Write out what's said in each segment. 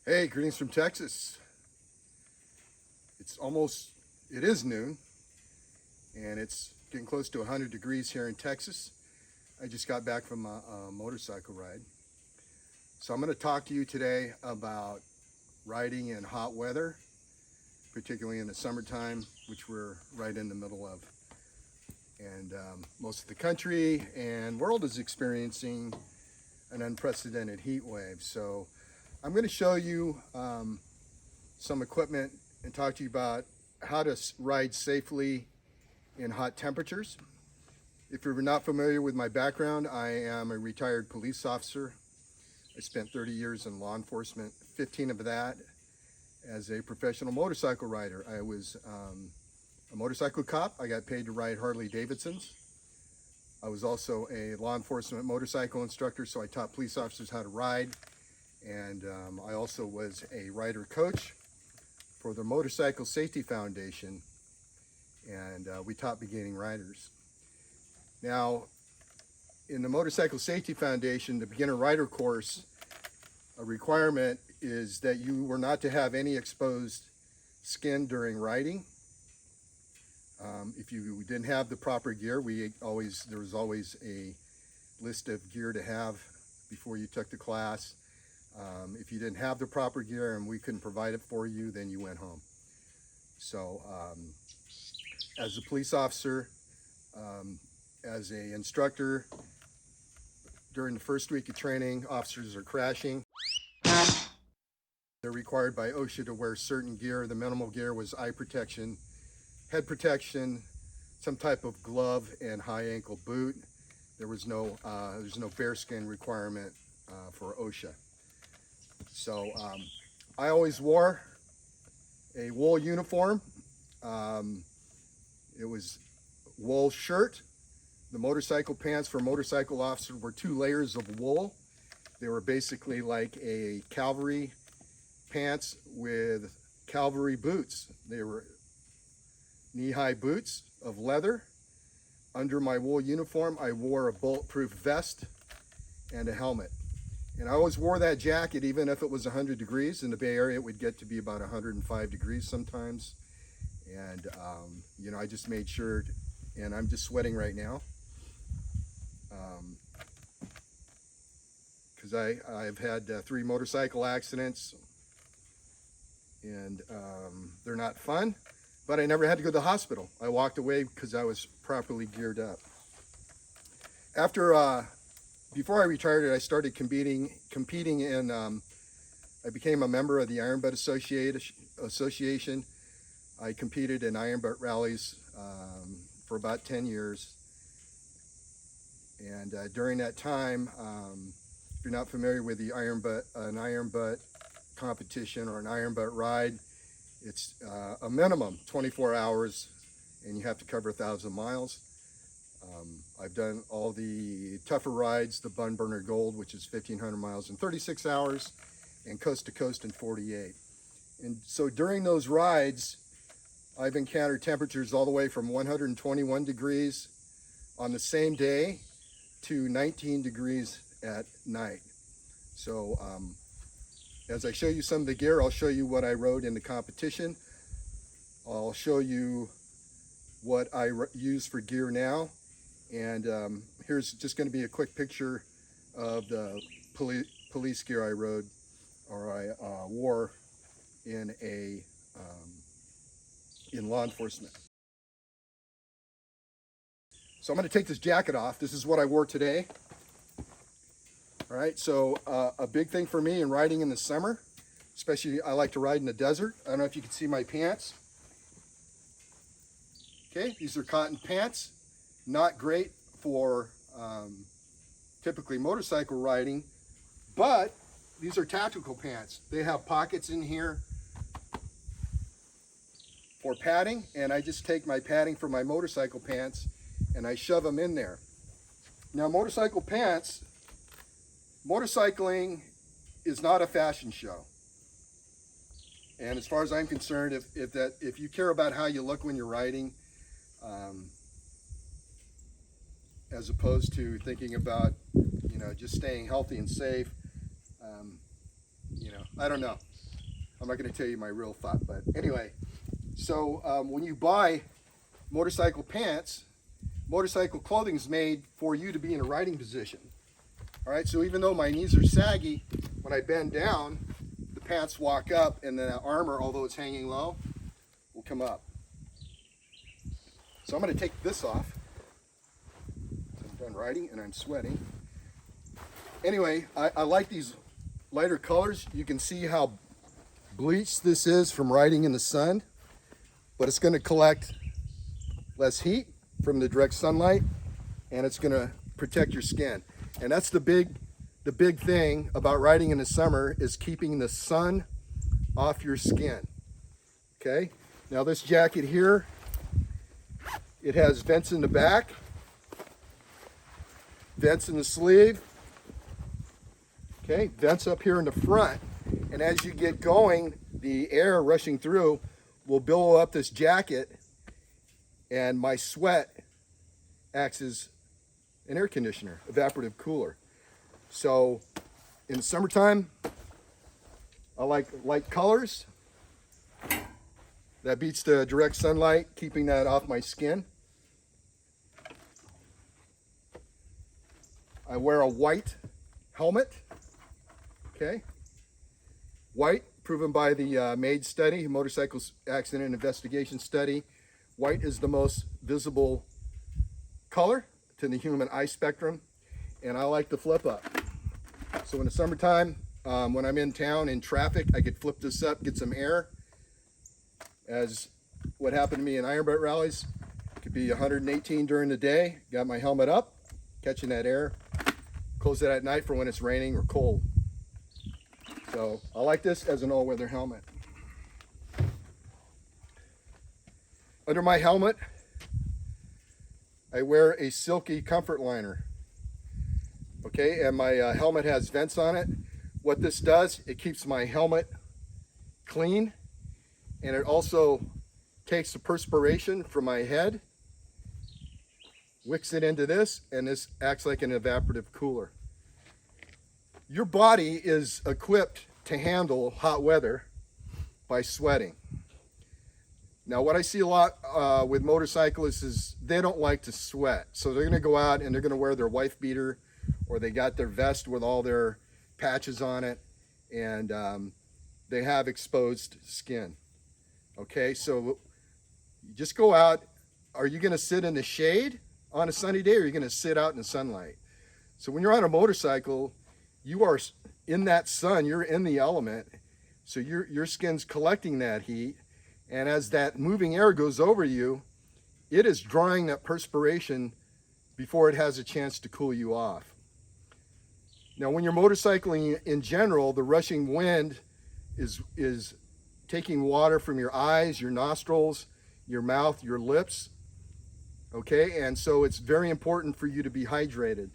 Hey, greetings from Texas. It is noon, and it's getting close to 100 degrees here in Texas. I just got back from a motorcycle ride. So I'm going to talk to you today about riding in hot weather, particularly in the summertime, which we're right in the middle of. And most of the country and world is experiencing an unprecedented heat wave. So I'm going to show you some equipment and talk to you about how to ride safely in hot temperatures. If you're not familiar with my background, I am a retired police officer. I spent 30 years in law enforcement, 15 of that as a professional motorcycle rider. I was a motorcycle cop. I got paid to ride Harley Davidsons. I was also a law enforcement motorcycle instructor, so I taught police officers how to ride. And I also was a rider coach for the Motorcycle Safety Foundation, and we taught beginning riders. Now, in the Motorcycle Safety Foundation, the beginner rider course, a requirement is that you were not to have any exposed skin during riding. If you didn't have the proper gear, there was always a list of gear to have before you took the class. If you didn't have the proper gear and we couldn't provide it for you, then you went home. So as a police officer, as an instructor, during the first week of training, officers are crashing. They're required by OSHA to wear certain gear. The minimal gear was eye protection, head protection, some type of glove, and high ankle boot. There's no bearskin requirement for OSHA. So I always wore a wool uniform. It was wool shirt. The motorcycle pants for motorcycle officers were 2 layers of wool. They were basically like a cavalry pants with cavalry boots. They were knee-high boots of leather. Under my wool uniform, I wore a bulletproof vest and a helmet. And I always wore that jacket even if it was 100 degrees. In the Bay Area, it would get to be about 105 degrees sometimes. And, I just made sure, and I'm just sweating right now. Because I've had 3 motorcycle accidents, and they're not fun, but I never had to go to the hospital. I walked away because I was properly geared up. Before I retired, I started competing in, I became a member of the Iron Butt Association. I competed in Iron Butt rallies for about 10 years. And during that time, if you're not familiar with an Iron Butt competition or an Iron Butt ride, it's a minimum 24 hours and you have to cover 1,000 miles. I've done all the tougher rides, the Bun Burner Gold, which is 1,500 miles in 36 hours, and Coast to Coast in 48. And so during those rides, I've encountered temperatures all the way from 121 degrees on the same day to 19 degrees at night. So as I show you some of the gear, I'll show you what I rode in the competition. I'll show you what I use for gear now. And here's just going to be a quick picture of the police gear I rode, or I wore in law enforcement. So I'm going to take this jacket off. This is what I wore today. All right, so a big thing for me in riding in the summer, especially I like to ride in the desert. I don't know if you can see my pants. Okay, these are cotton pants. Not great for typically motorcycle riding, but these are tactical pants. They have pockets in here for padding, and I just take my padding from my motorcycle pants and I shove them in there. Now, motorcycle pants, motorcycling is not a fashion show. And as far as I'm concerned, if you care about how you look when you're riding, as opposed to thinking about, just staying healthy and safe, I don't know. I'm not going to tell you my real thought, but anyway. So when you buy motorcycle pants, motorcycle clothing is made for you to be in a riding position. All right, so even though my knees are saggy, when I bend down, the pants walk up, and then that armor, although it's hanging low, will come up. So I'm going to take this off. I'm done riding and I'm sweating. Anyway, I like these lighter colors. You can see how bleached this is from riding in the sun, but it's going to collect less heat from the direct sunlight, and it's going to protect your skin. And that's the big thing about riding in the summer, is keeping the sun off your skin. Okay, now this jacket here, it has vents in the back, vents in the sleeve, okay, vents up here in the front. And as you get going, the air rushing through will billow up this jacket, and my sweat acts as an air conditioner, evaporative cooler. So in the summertime, I like light colors. That beats the direct sunlight, keeping that off my skin. I wear a white helmet, okay? White, proven by the MAID study, Motorcycle Accident Investigation Study. White is the most visible color to the human eye spectrum, and I like to flip up. So in the summertime, when I'm in town in traffic, I could flip this up, get some air. As what happened to me in Iron Butt rallies, it could be 118 during the day, got my helmet up, catching that air. Close it at night for when it's raining or cold. So I like this as an all-weather helmet. Under my helmet, I wear a silky comfort liner. Okay, and my helmet has vents on it. What this does, it keeps my helmet clean, and it also takes the perspiration from my head, wicks it into this, and this acts like an evaporative cooler. Your body is equipped to handle hot weather by sweating. Now, what I see a lot with motorcyclists is they don't like to sweat. So they're going to go out and they're going to wear their wife beater, or they got their vest with all their patches on it, and they have exposed skin. Okay, so you just go out. Are you going to sit in the shade on a sunny day, or are you going to sit out in the sunlight? So when you're on a motorcycle, you are in that sun, you're in the element, so your skin's collecting that heat, and as that moving air goes over you, it is drying that perspiration before it has a chance to cool you off. Now, when you're motorcycling in general, the rushing wind is taking water from your eyes, your nostrils, your mouth, your lips, okay? And so it's very important for you to be hydrated.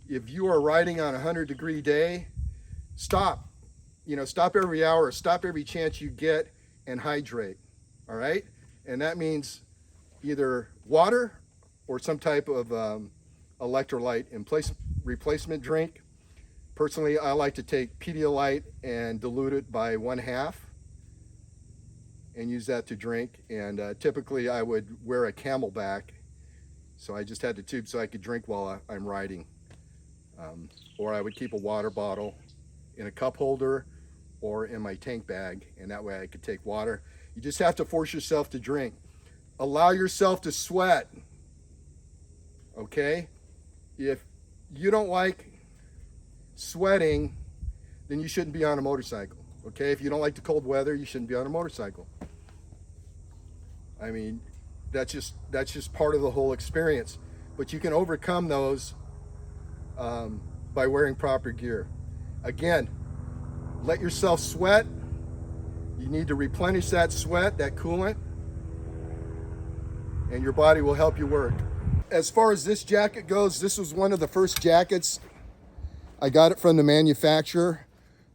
If you are riding on a 100-degree day, stop. Stop every hour, stop every chance you get, and hydrate, all right? And that means either water or some type of electrolyte replacement drink. Personally, I like to take Pedialyte and dilute it by 1/2 and use that to drink. And typically I would wear a Camelback, so I just had the tube so I could drink while I'm riding. Or I would keep a water bottle in a cup holder or in my tank bag, and that way I could take water. You just have to force yourself to drink. Allow yourself to sweat, okay? If you don't like sweating, then you shouldn't be on a motorcycle, okay? If you don't like the cold weather, you shouldn't be on a motorcycle. I mean, that's just part of the whole experience. But you can overcome those by wearing proper gear. Again, let yourself sweat. You need to replenish that sweat, that coolant, and your body will help you work. As far as this jacket goes, this was one of the first jackets. I got it from the manufacturer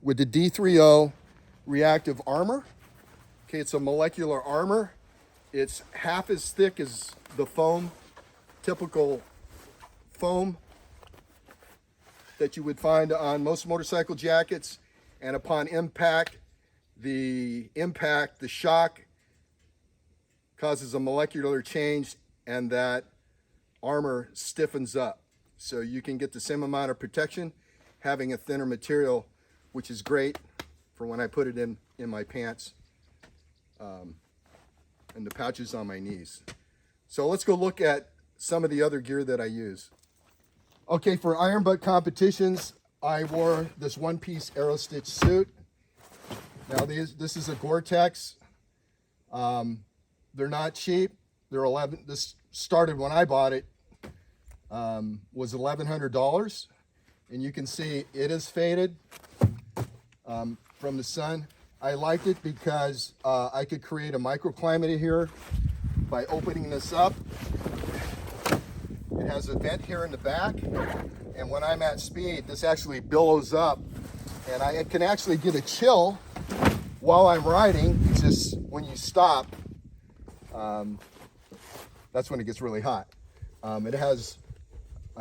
with the D3O reactive armor. Okay, it's a molecular armor. It's half as thick as the foam, typical foam that you would find on most motorcycle jackets, and upon impact, the impact, the shock causes a molecular change, and that armor stiffens up. So you can get the same amount of protection having a thinner material, which is great for when I put it in my pants and the pouches on my knees. So let's go look at some of the other gear that I use. Okay, for iron butt competitions, I wore this one-piece Aerostitch suit. Now this is a Gore-Tex. They're not cheap. They're this started when I bought it, was $1,100. And you can see it is faded from the sun. I liked it because I could create a microclimate here by opening this up. It has a vent here in the back, and when I'm at speed, this actually billows up, and I can actually get a chill while I'm riding. It's just when you stop, that's when it gets really hot. I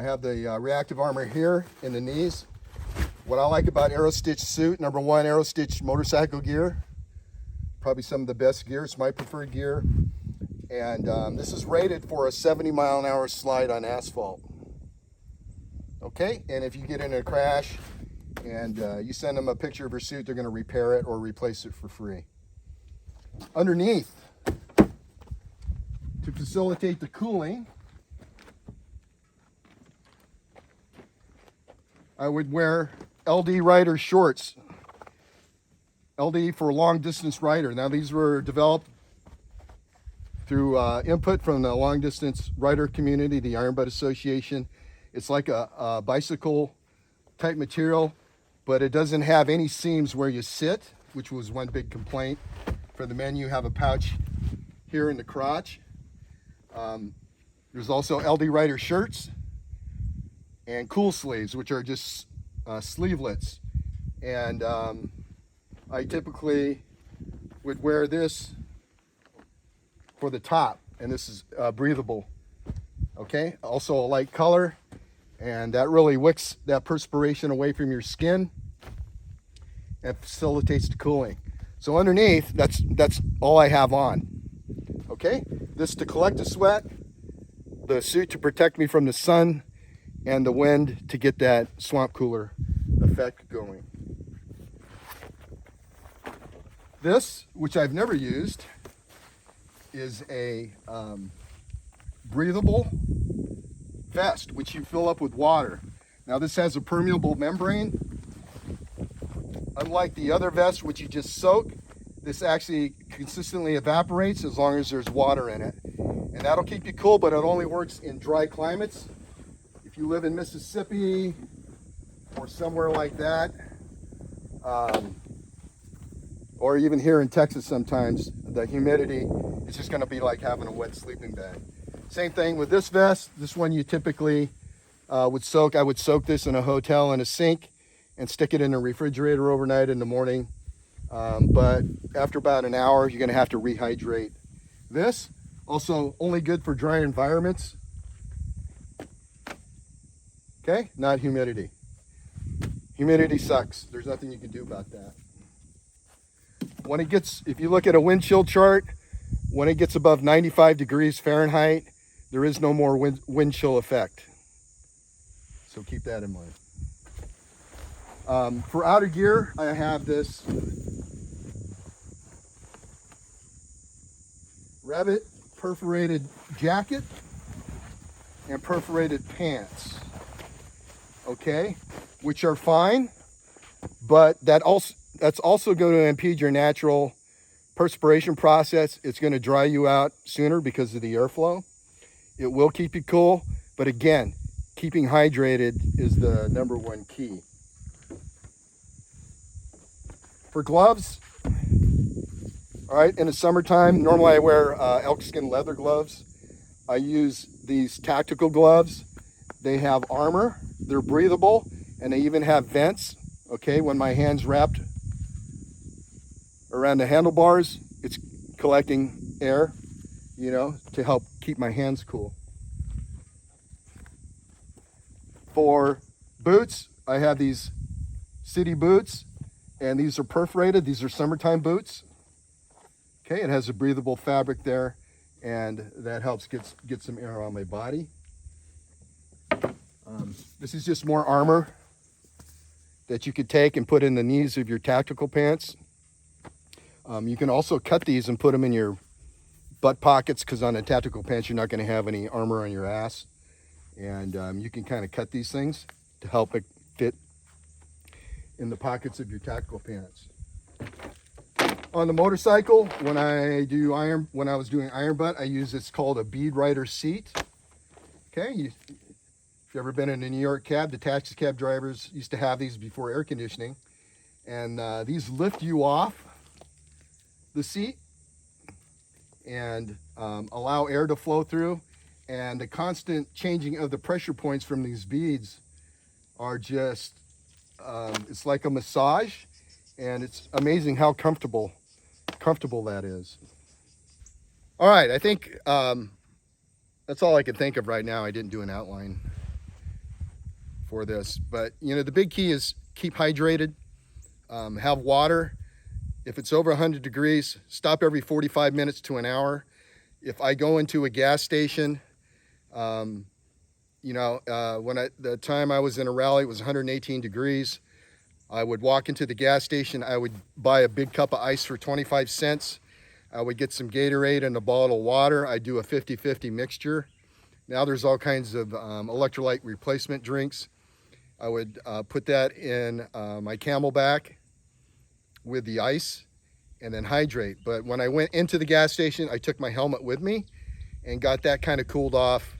have the reactive armor here in the knees. What I like about Aerostitch suit, number one, Aerostitch motorcycle gear, probably some of the best gear. It's my preferred gear. And this is rated for a 70-mile-an-hour slide on asphalt. Okay, and if you get in a crash and you send them a picture of your suit, they're going to repair it or replace it for free. Underneath, to facilitate the cooling, I would wear LD Rider shorts. LD for long distance rider. Now these were developed through input from the long distance rider community, the Iron Butt Association. It's like a bicycle type material, but it doesn't have any seams where you sit, which was one big complaint. For the men, you have a pouch here in the crotch. There's also LD Rider shirts and cool sleeves, which are just sleevelets. And I typically would wear this for the top, and this is breathable. Okay, also a light color, and that really wicks that perspiration away from your skin and facilitates the cooling. So underneath, that's all I have on. Okay, this to collect the sweat, the suit to protect me from the sun and the wind to get that swamp cooler effect going. This, which I've never used, is a breathable vest, which you fill up with water. Now this has a permeable membrane. Unlike the other vest, which you just soak, this actually consistently evaporates as long as there's water in it. And that'll keep you cool, but it only works in dry climates. If you live in Mississippi or somewhere like that, or even here in Texas sometimes, the humidity is just gonna be like having a wet sleeping bag. Same thing with this vest. This one you typically would soak. I would soak this in a hotel in a sink and stick it in a refrigerator overnight. In the morning. But after about an hour, you're gonna have to rehydrate. This, also only good for dry environments. Okay, not humidity. Humidity sucks. There's nothing you can do about that. When it gets, if you look at a wind chill chart, when it gets above 95 degrees Fahrenheit, there is no more wind chill effect. So keep that in mind. For outer gear, I have this rabbit perforated jacket and perforated pants. Okay, which are fine, but that's also going to impede your natural perspiration process. It's going to dry you out sooner because of the airflow. It will keep you cool, but again, keeping hydrated is the number one key. For gloves, all right, in the summertime, normally I wear elk skin leather gloves. I use these tactical gloves. They have armor, they're breathable, and they even have vents. Okay, when my hand's wrapped around the handlebars, it's collecting air, you know, to help keep my hands cool. For boots, I have these city boots. And these are perforated. These are summertime boots. Okay, it has a breathable fabric there, and that helps get some air on my body. This is just more armor that you could take and put in the knees of your tactical pants. You can also cut these and put them in your butt pockets, because on the tactical pants you're not going to have any armor on your ass. And you can kind of cut these things to help it fit in the pockets of your tactical pants. On the motorcycle, when I was doing iron butt, I use it's called a bead rider seat. Okay, if you've ever been in a New York cab, the taxi cab drivers used to have these before air conditioning, and these lift you off the seat and allow air to flow through. And the constant changing of the pressure points from these beads are just, it's like a massage, and it's amazing how comfortable that is. All right, I think that's all I can think of right now. I didn't do an outline for this, but you know, the big key is keep hydrated, have water. If it's over 100 degrees, stop every 45 minutes to an hour. If I go into a gas station, you know, the time I was in a rally, it was 118 degrees. I would walk into the gas station. I would buy a big cup of ice for 25 cents. I would get some Gatorade and a bottle of water. I do a 50-50 mixture. Now there's all kinds of electrolyte replacement drinks. I would put that in my CamelBak with the ice and then hydrate. But when I went into the gas station, I took my helmet with me and got that kind of cooled off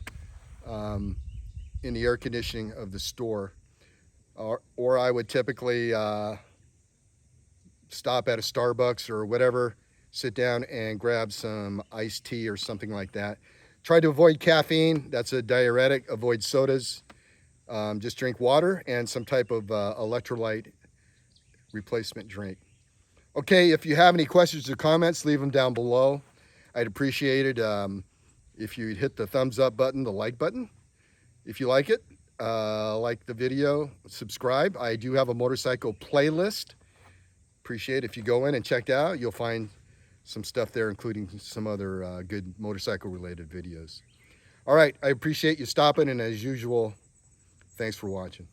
in the air conditioning of the store. Or I would typically stop at a Starbucks or whatever, sit down and grab some iced tea or something like that. Try to avoid caffeine. That's a diuretic. Avoid sodas. Just drink water and some type of electrolyte replacement drink. Okay, if you have any questions or comments, leave them down below. I'd appreciate it if you'd hit the thumbs up button, the like button. If you like it, like the video, subscribe. I do have a motorcycle playlist. Appreciate it if you go in and check it out. You'll find some stuff there, including some other good motorcycle related videos. All right, I appreciate you stopping, and as usual, thanks for watching.